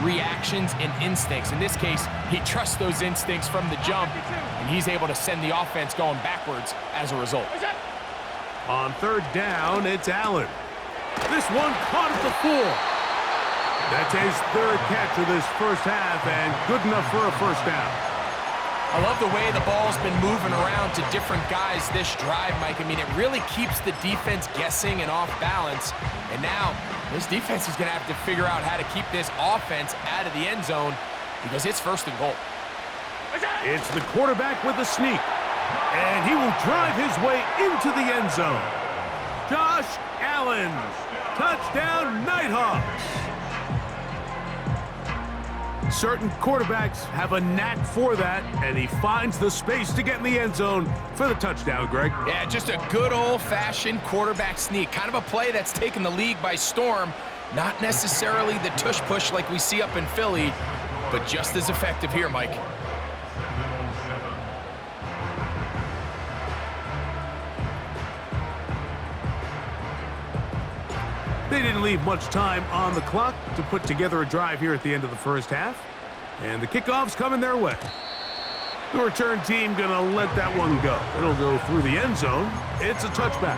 reactions and instincts. In this case, he trusts those instincts from the jump, and he's able to send the offense going backwards as a result. On third down, it's Allen. This one caught at the 4. That's his third catch of this first half, and good enough for a first down. I love the way the ball's been moving around to different guys this drive, Mike. I mean, it really keeps the defense guessing and off balance. And now, this defense is going to have to figure out how to keep this offense out of the end zone because it's first and goal. It's the quarterback with the sneak, and he will drive his way into the end zone. Josh Allen, touchdown Nighthawks. Certain quarterbacks have a knack for that, and he finds the space to get in the end zone for the touchdown, Greg. Yeah, just a good old-fashioned quarterback sneak. Kind of a play that's taken the league by storm. Not necessarily the tush-push like we see up in Philly, but just as effective here, Mike. They didn't leave much time on the clock to put together a drive here at the end of the first half. And the kickoff's coming their way. The return team gonna let that one go. It'll go through the end zone. It's a touchback.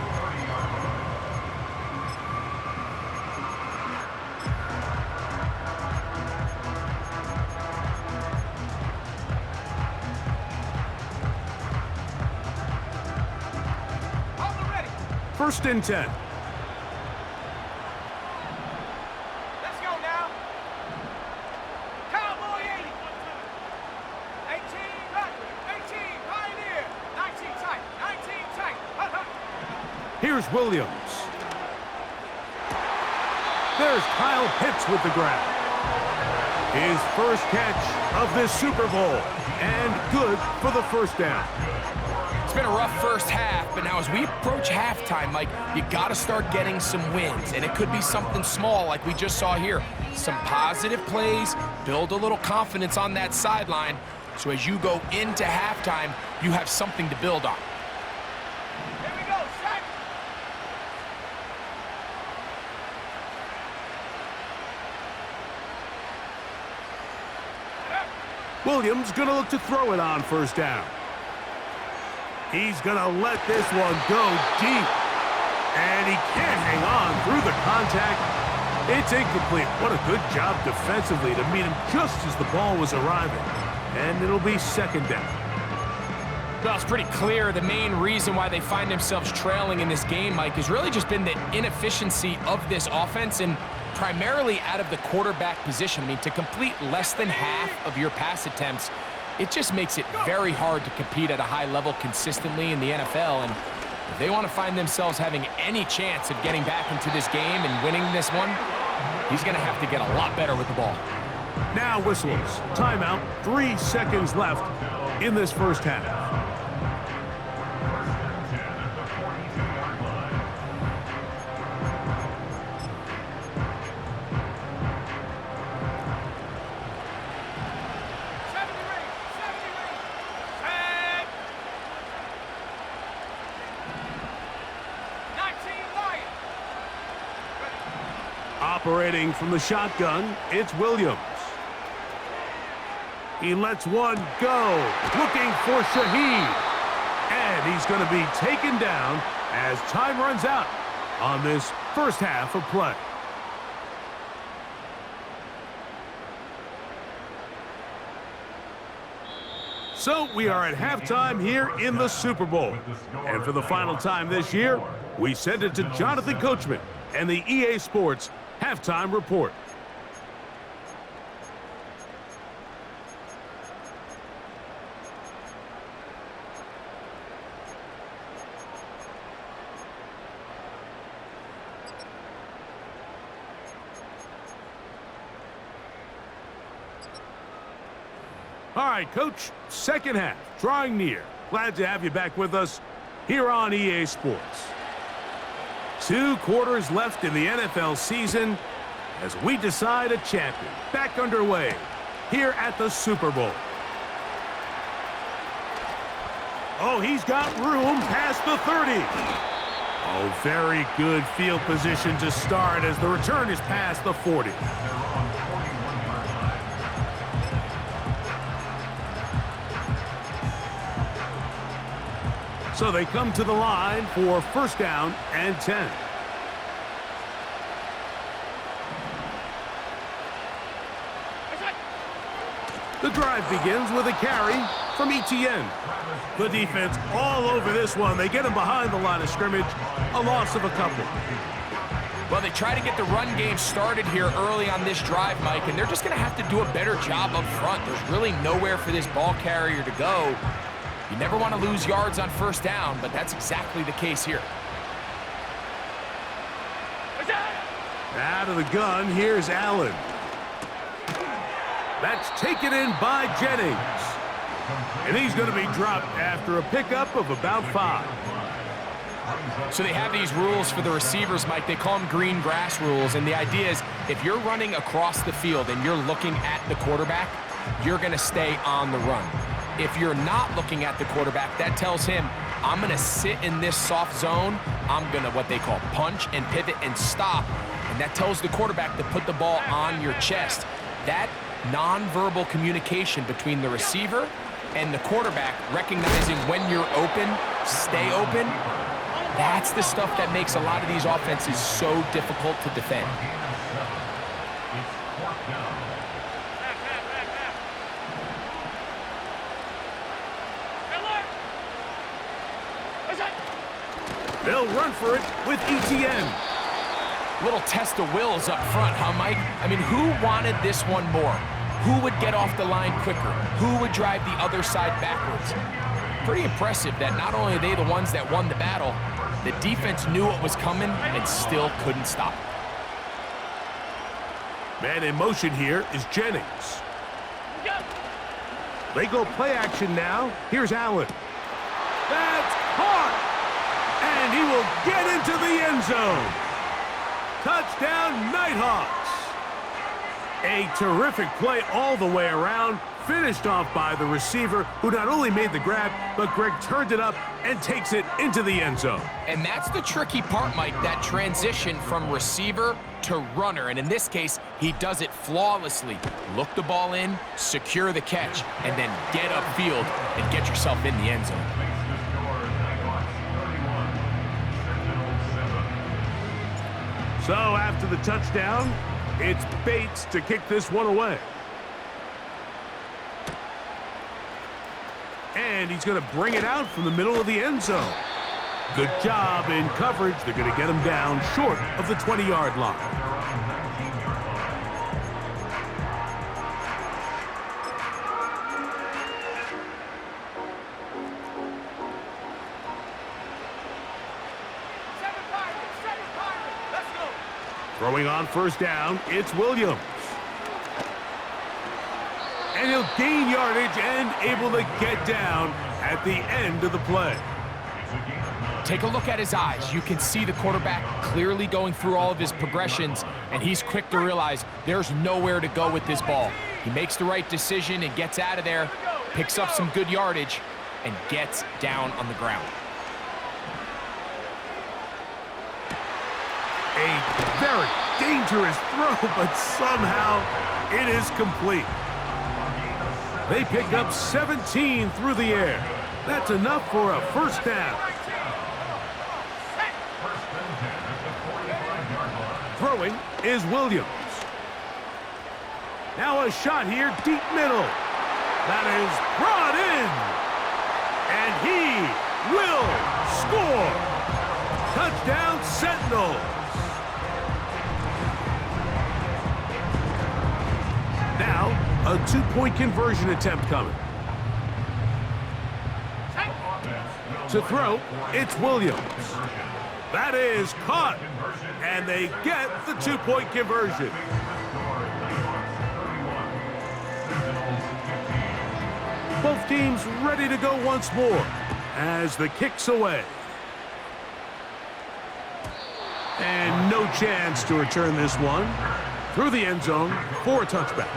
First and 10. Here's Williams. There's Kyle Pitts with the grab. His first catch of this Super Bowl, and good for the first down. It's been a rough first half, but now as we approach halftime, Mike, you got to start getting some wins, and it could be something small like we just saw here. Some positive plays, build a little confidence on that sideline, so as you go into halftime, you have something to build on. Williams gonna look to throw it on first down. He's gonna let this one go deep. And he can't hang on through the contact. It's incomplete. What a good job defensively to meet him just as the ball was arriving. And it'll be second down. Well, it's pretty clear the main reason why they find themselves trailing in this game, Mike, has really just been the inefficiency of this offense and primarily out of the quarterback position. I mean, to complete less than half of your pass attempts, it just makes it very hard to compete at a high level consistently in the NFL. And if they want to find themselves having any chance of getting back into this game and winning this one, he's going to have to get a lot better with the ball. Now whistles. Timeout. 3 seconds left in this first half. Operating from the shotgun, it's Williams. He lets one go, looking for Shaheed. And he's going to be taken down as time runs out on this first half of play. So we are at halftime here in the Super Bowl. And for the final time this year, we send it to Jonathan Coachman and the EA Sports Halftime Report. All right, Coach, second half, drawing near. Glad to have you back with us here on EA Sports. 2 quarters left in the NFL season as we decide a champion. Back underway here at the Super Bowl. Oh, he's got room past the 30. Oh, very good field position to start as the return is past the 40. So they come to the line for first down and 10. The drive begins with a carry from Etienne. The defense all over this one. They get him behind the line of scrimmage. A loss of a couple. Well, they try to get the run game started here early on this drive, Mike, and they're just going to have to do a better job up front. There's really nowhere for this ball carrier to go. You never want to lose yards on first down, but that's exactly the case here. Out of the gun, here's Allen. That's taken in by Jennings. And he's going to be dropped after a pickup of about 5. So they have these rules for the receivers, Mike. They call them green grass rules, and the idea is if you're running across the field and you're looking at the quarterback, you're going to stay on the run. If you're not looking at the quarterback, that tells him, I'm going to sit in this soft zone. I'm going to what they call punch and pivot and stop. And that tells the quarterback to put the ball on your chest. That nonverbal communication between the receiver and the quarterback, recognizing when you're open, stay open, that's the stuff that makes a lot of these offenses so difficult to defend. They'll run for it with Etienne. Little test of wills up front, huh, Mike? I mean, who wanted this one more? Who would get off the line quicker? Who would drive the other side backwards? Pretty impressive that not only are they the ones that won the battle, the defense knew what was coming and still couldn't stop it. Man in motion here is Jennings. They go play action now. Here's Allen. That's caught! And he will get into the end zone. Touchdown, Nighthawks. A terrific play all the way around, finished off by the receiver, who not only made the grab, but Greg turned it up and takes it into the end zone. And that's the tricky part, Mike, that transition from receiver to runner. And in this case, he does it flawlessly. Look the ball in, secure the catch, and then get upfield and get yourself in the end zone. So after the touchdown, it's Bates to kick this one away. And he's going to bring it out from the middle of the end zone. Good job in coverage. They're going to get him down short of the 20-yard line. Throwing on first down, it's Williams. And he'll gain yardage and able to get down at the end of the play. Take a look at his eyes. You can see the quarterback clearly going through all of his progressions, and he's quick to realize there's nowhere to go with this ball. He makes the right decision and gets out of there, picks up some good yardage, and gets down on the ground. A very dangerous throw, but somehow it is complete. They pick up 17 through the air. That's enough for a first down. Throwing is Williams. Now a shot here, deep middle. That is brought in. And he will score. Touchdown, Sentinels. Now, a two-point conversion attempt coming. To throw, it's Williams. That is caught. And they get the two-point conversion. Both teams ready to go once more as the kick's away. And no chance to return this one through the end zone for a touchback.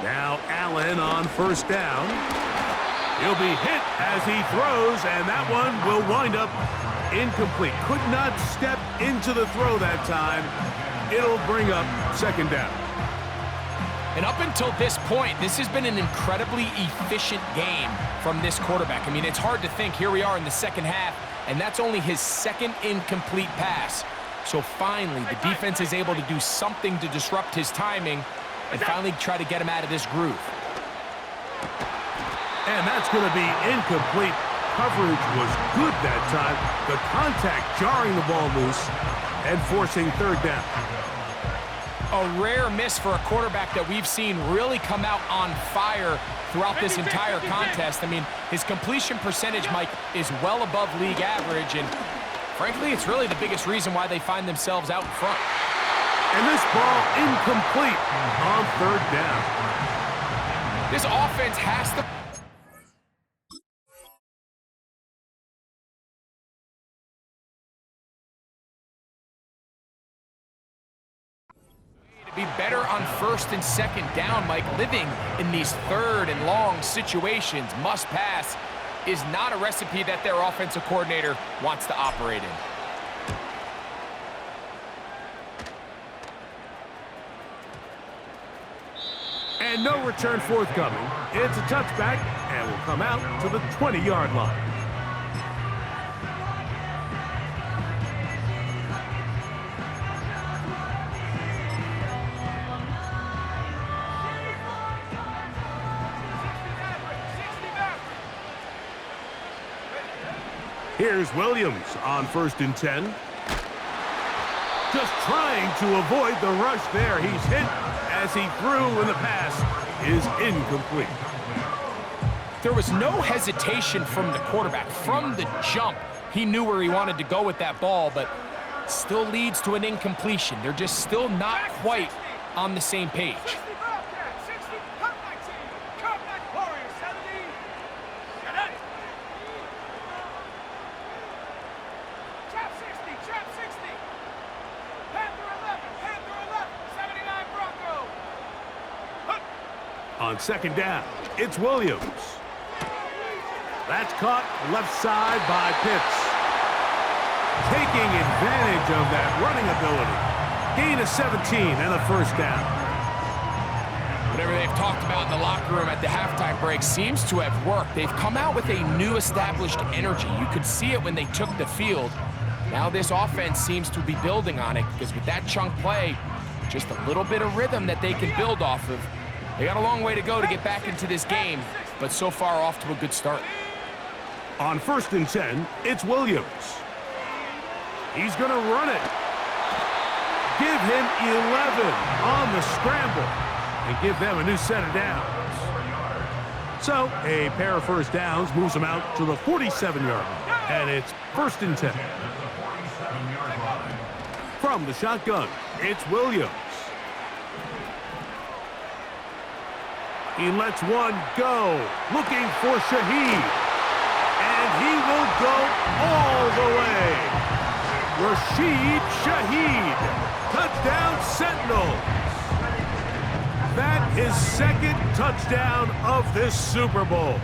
Now Allen on first down. He'll be hit as he throws, and that one will wind up incomplete. Could not step into the throw that time. It'll bring up second down. And up until this point, this has been an incredibly efficient game from this quarterback. I mean, it's hard to think. Here we are in the second half, and that's only his second incomplete pass. So finally, the defense is able to do something to disrupt his timing and finally try to get him out of this groove. And that's going to be incomplete. Coverage was good that time. The contact jarring the ball loose and forcing third down. A rare miss for a quarterback that we've seen really come out on fire throughout this entire contest. I mean, his completion percentage, Mike, is well above league average, and frankly, it's really the biggest reason why they find themselves out in front. And this ball incomplete on third down. This offense has to... be better on first and second down, Mike. Living in these third and long situations, must pass, is not a recipe that their offensive coordinator wants to operate in. And no return forthcoming. It's a touchback and will come out to the 20-yard line. Here's Williams on first and 10. Just trying to avoid the rush there. He's hit as he threw, and the pass is incomplete. There was no hesitation from the quarterback. From the jump, he knew where he wanted to go with that ball, but still leads to an incompletion. They're just still not quite on the same page. On second down, it's Williams. That's caught left side by Pitts. Taking advantage of that running ability. Gain of 17 and a first down. Whatever they've talked about in the locker room at the halftime break seems to have worked. They've come out with a new established energy. You could see it when they took the field. Now this offense seems to be building on it because with that chunk play, just a little bit of rhythm that they can build off of. They got a long way to go to get back into this game, but so far off to a good start. On first and 10, it's Williams. He's going to run it. Give him 11 on the scramble and give them a new set of downs. So a pair of first downs moves them out to the 47-yard line, and it's first and 10. From the shotgun, it's Williams. He lets one go, looking for Shaheed. And he will go all the way. Rashid Shaheed, touchdown Sentinels. That is second touchdown of this Super Bowl.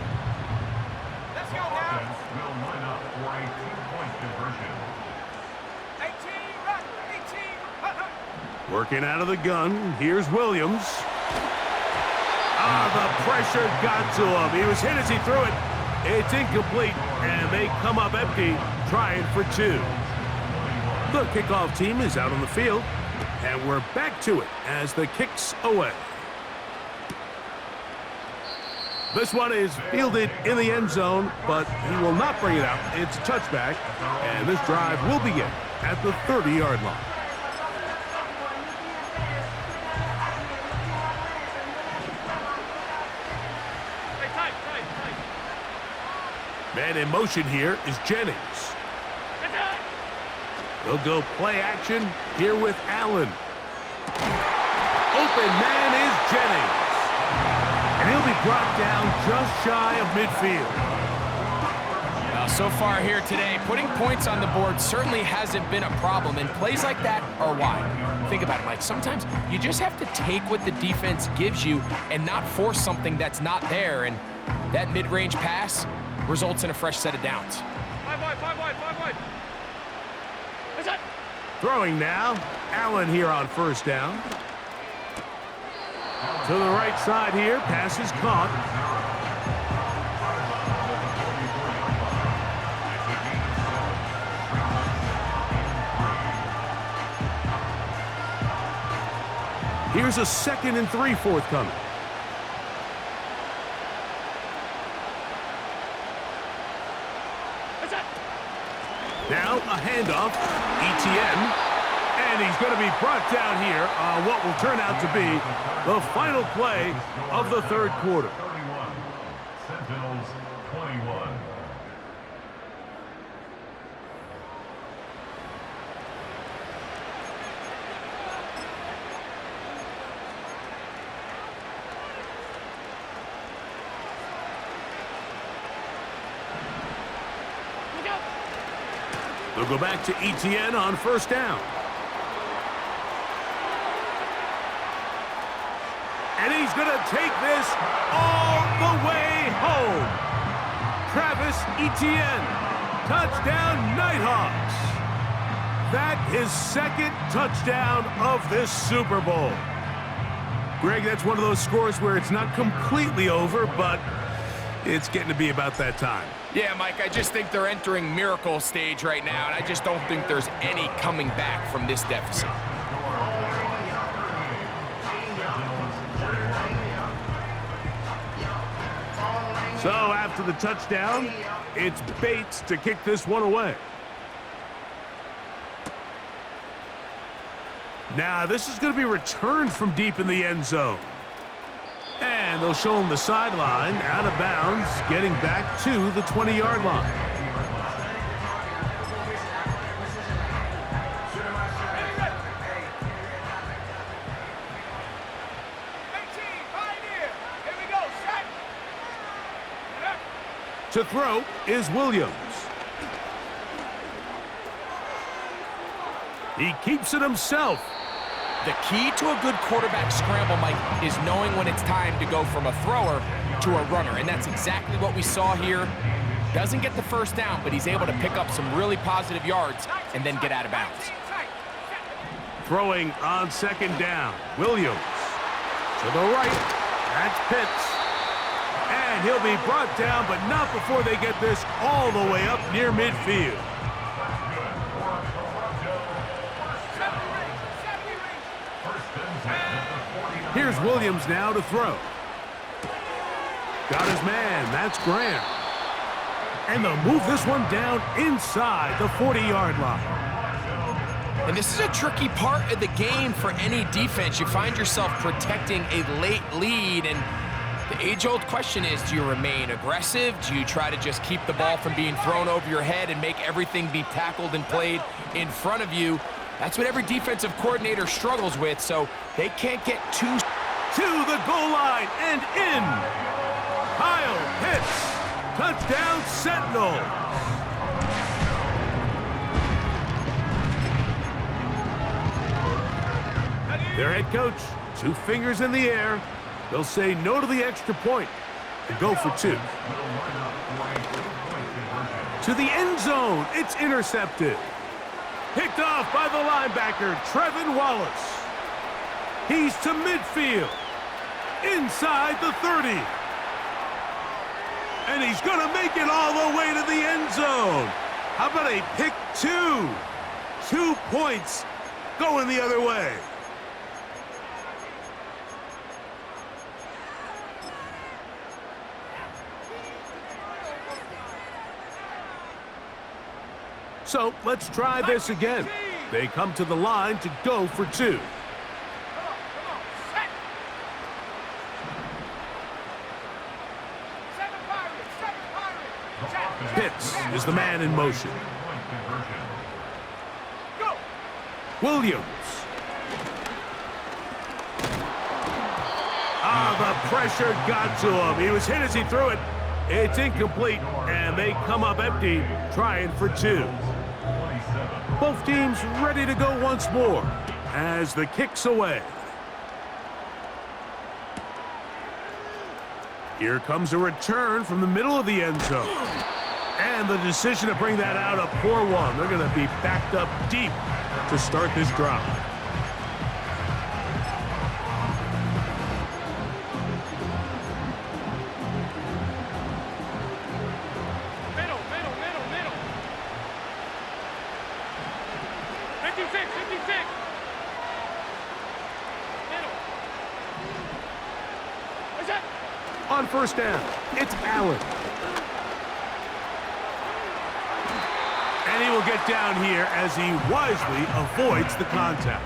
Let's go now. Will line up for a 2-point conversion. 18, Working out of the gun, here's Williams. The pressure got to him. He was hit as he threw it. It's incomplete, and they come up empty, trying for two. The kickoff team is out on the field, and we're back to it as the kick's away. This one is fielded in the end zone, but he will not bring it out. It's a touchback, and this drive will begin at the 30-yard line. Man in motion here is Jennings. They'll go play action here with Allen. Open man is Jennings. And he'll be brought down just shy of midfield. Now, So far here today, putting points on the board certainly hasn't been a problem, and plays like that are why. Think about it, Mike. Sometimes you just have to take what the defense gives you and not force something that's not there, and that mid-range pass results in a fresh set of downs. 5 wide, 5 wide, 5 wide. What's that? Throwing now. Allen here on first down. To the right side here. Pass is caught. Here's a 2nd and 3 forthcoming. Now a handoff. Etienne. And he's going to be brought down here on what will turn out to be the final play of the third quarter. 31. Sentinels 21. They'll go back to Etienne on first down. And he's going to take this all the way home. Travis Etienne, touchdown Nighthawks. That is 2nd touchdown of this Super Bowl. Greg, that's one of those scores where it's not completely over, but it's getting to be about that time. Yeah, Mike, I just think they're entering miracle stage right now, and I just don't think there's any coming back from this deficit. So after the touchdown, it's Bates to kick this one away. Now this is going to be returned from deep in the end zone. And they'll show him the sideline, out of bounds, getting back to the 20-yard line. To throw is Williams. He keeps it himself. The key to a good quarterback scramble, Mike, is knowing when it's time to go from a thrower to a runner, and that's exactly what we saw here. Doesn't get the first down, but he's able to pick up some really positive yards and then get out of bounds. Throwing on 2nd down. Williams to the right. That's Pitts. And he'll be brought down, but not before they get this all the way up near midfield. Here's Williams now to throw. Got his man. That's Graham. And they'll move this one down inside the 40-yard line. And this is a tricky part of the game for any defense. You find yourself protecting a late lead, and the age-old question is, do you remain aggressive? Do you try to just keep the ball from being thrown over your head and make everything be tackled and played in front of you? That's what every defensive coordinator struggles with, so they can't get too to the goal line and in. Kyle Pitts, touchdown Sentinel. Their head coach, 2 fingers in the air. They'll say no to the extra point and go for 2. To the end zone, it's intercepted. Picked off by the linebacker, Trevin Wallace. He's to midfield, inside the 30. And he's going to make it all the way to the end zone. How about a pick 2? 2 points going the other way. So let's try this again. They come to the line to go for 2. Pitts is the man in motion. Williams. The pressure got to him. He was hit as he threw it, It's incomplete, and they come up empty, trying for 2. Both teams ready to go once more as the kick's away. Here comes a return from the middle of the end zone. And the decision to bring that out, a poor one. They're going to be backed up deep to start this drive. Middle. 56. Middle. What's that? On first down, it's Allen. And he will get down here as he wisely avoids the contact.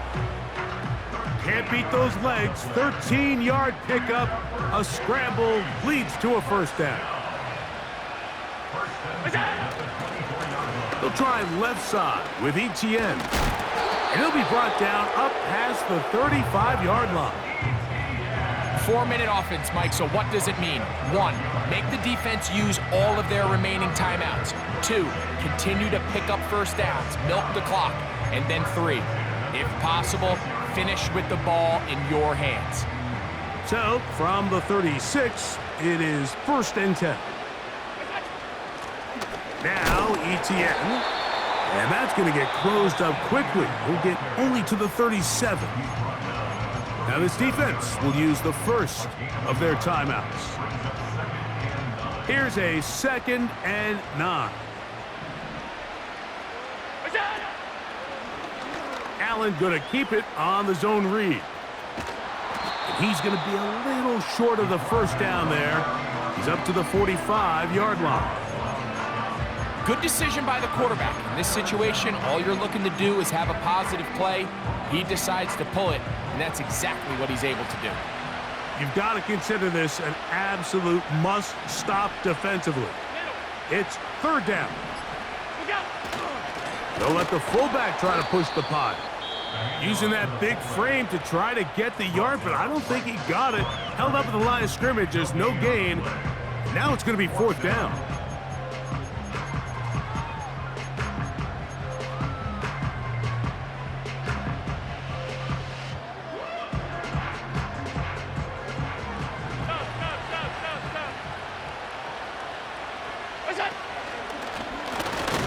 Can't beat those legs. 13-yard pickup. A scramble leads to a first down. They'll try left side with Etienne. And he'll be brought down up past the 35-yard line. 4-minute offense, Mike, so what does it mean? 1, make the defense use all of their remaining timeouts. 2, continue to pick up first downs, milk the clock. And then 3, if possible, finish with the ball in your hands. So, from the 36, it is 1st and 10. Now, Etienne. And that's going to get closed up quickly. We'll get only to the 37. Now this defense will use the first of their timeouts. Here's a 2nd and 9. Allen going to keep it on the zone read. And he's going to be a little short of the first down there. He's up to the 45-yard line. Good decision by the quarterback. In this situation, all you're looking to do is have a positive play. He decides to pull it, and that's exactly what he's able to do. You've got to consider this an absolute must-stop defensively. It's 3rd down. They'll let the fullback try to push the pot. Using that big frame to try to get the yard, but I don't think he got it. Held up at the line of scrimmage, there's no gain. Now it's going to be 4th down.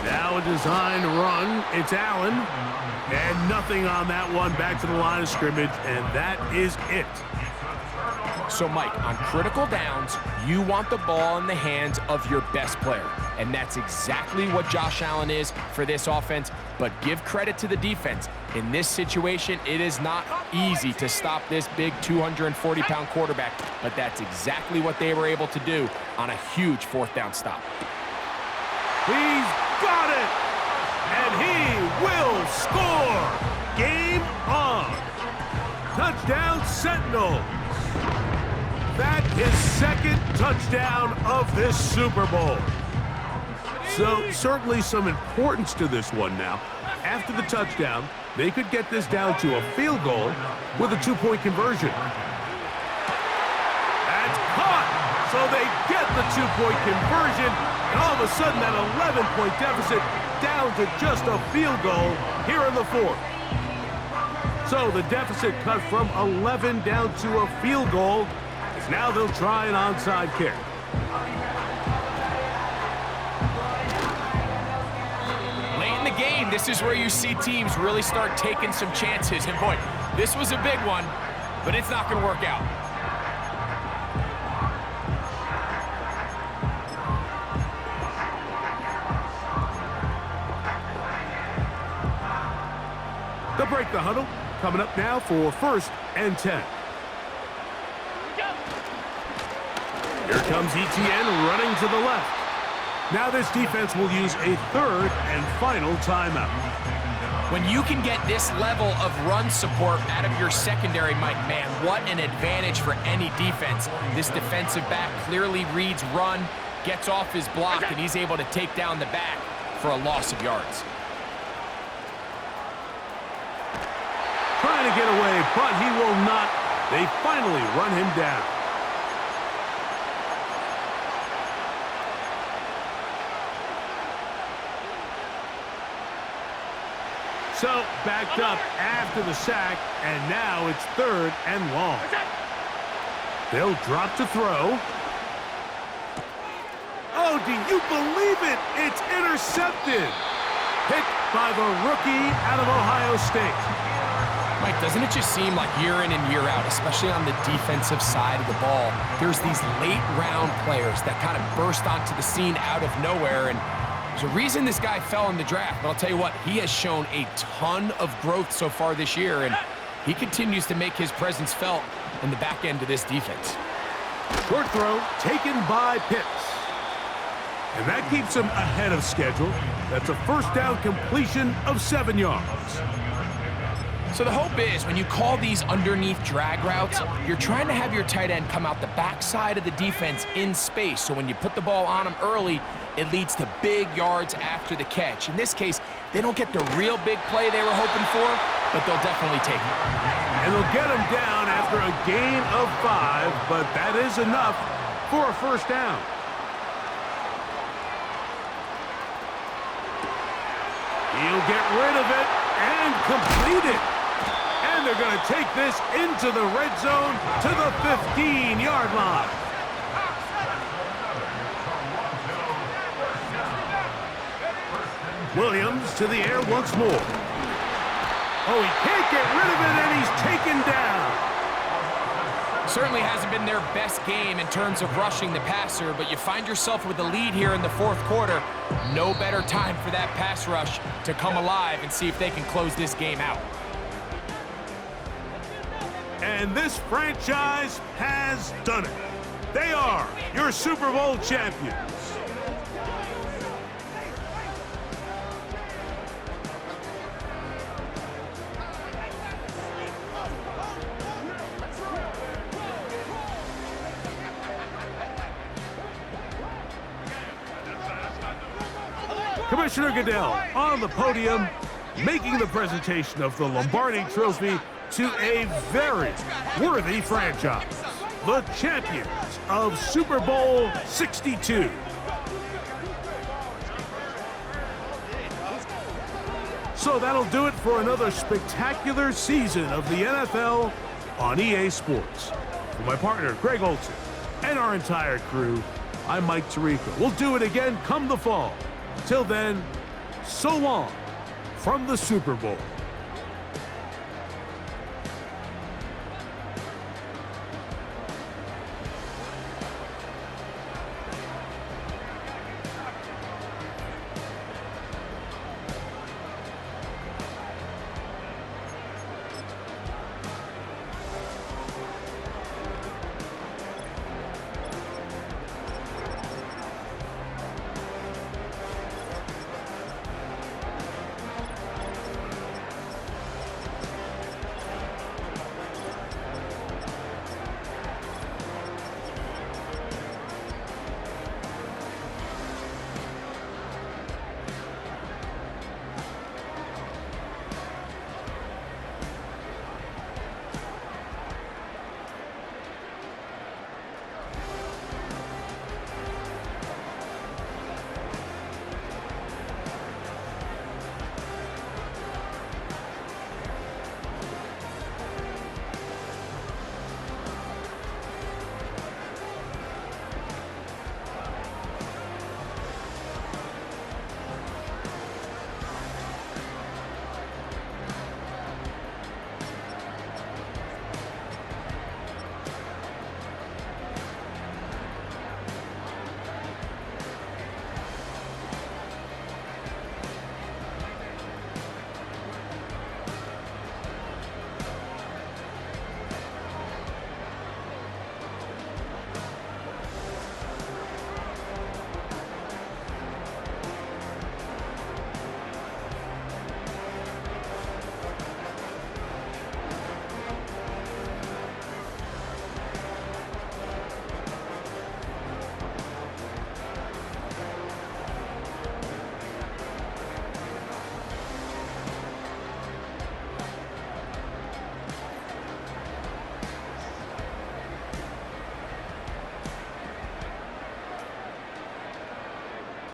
Now a designed run. It's Allen. And nothing on that one. Back to the line of scrimmage, and that is it. So, Mike, on critical downs, you want the ball in the hands of your best player. And that's exactly what Josh Allen is for this offense. But give credit to the defense. In this situation, it is not easy to stop this big 240-pound quarterback. But that's exactly what they were able to do on a huge 4th down stop. He's got it! And he will score! Game on! Touchdown Sentinels! That is 2nd touchdown of this Super Bowl. So certainly some importance to this one now. After the touchdown, they could get this down to a field goal with a 2-point conversion. That's caught! So they get the 2-point conversion, and all of a sudden that 11-point deficit down to just a field goal here in the 4th. So the deficit cut from 11 down to a field goal, as now they'll try an onside kick. Late in the game, this is where you see teams really start taking some chances. And boy, this was a big one, but it's not going to work out. They'll break the huddle. Coming up now for 1st and 10. Here comes Etienne running to the left. Now this defense will use a 3rd and final timeout. When you can get this level of run support out of your secondary, Mike, man, what an advantage for any defense. This defensive back clearly reads run, gets off his block, and he's able to take down the back for a loss of yards. Trying to get away, but he will not. They finally run him down. So backed up after the sack, and now it's 3rd and long. They'll drop to throw. Oh, do you believe it? It's intercepted. Picked by the rookie out of Ohio State. Mike, doesn't it just seem like year in and year out, especially on the defensive side of the ball, there's these late-round players that kind of burst onto the scene out of nowhere, and there's a reason this guy fell in the draft, but I'll tell you what, he has shown a ton of growth so far this year, and he continues to make his presence felt in the back end of this defense. Short throw taken by Pitts. And that keeps him ahead of schedule. That's a first down completion of 7 yards. So the hope is when you call these underneath drag routes, you're trying to have your tight end come out the backside of the defense in space. So when you put the ball on him early, it leads to big yards after the catch. In this case, they don't get the real big play they were hoping for, but they'll definitely take it. And they'll get him down after a gain of 5, but that is enough for a first down. He'll get rid of it and complete it. And they're going to take this into the red zone to the 15-yard line. Williams to the air once more. Oh, he can't get rid of it, and he's taken down. Certainly hasn't been their best game in terms of rushing the passer, but you find yourself with a lead here in the 4th quarter. No better time for that pass rush to come alive and see if they can close this game out. And this franchise has done it. They are your Super Bowl champions. Commissioner Goodell on the podium, making the presentation of the Lombardi Trophy to a very worthy franchise, the champions of Super Bowl 62. So that'll do it for another spectacular season of the NFL on EA Sports. For my partner, Greg Olson, and our entire crew, I'm Mike Tirico. We'll do it again come the fall. Till then, so long from the Super Bowl.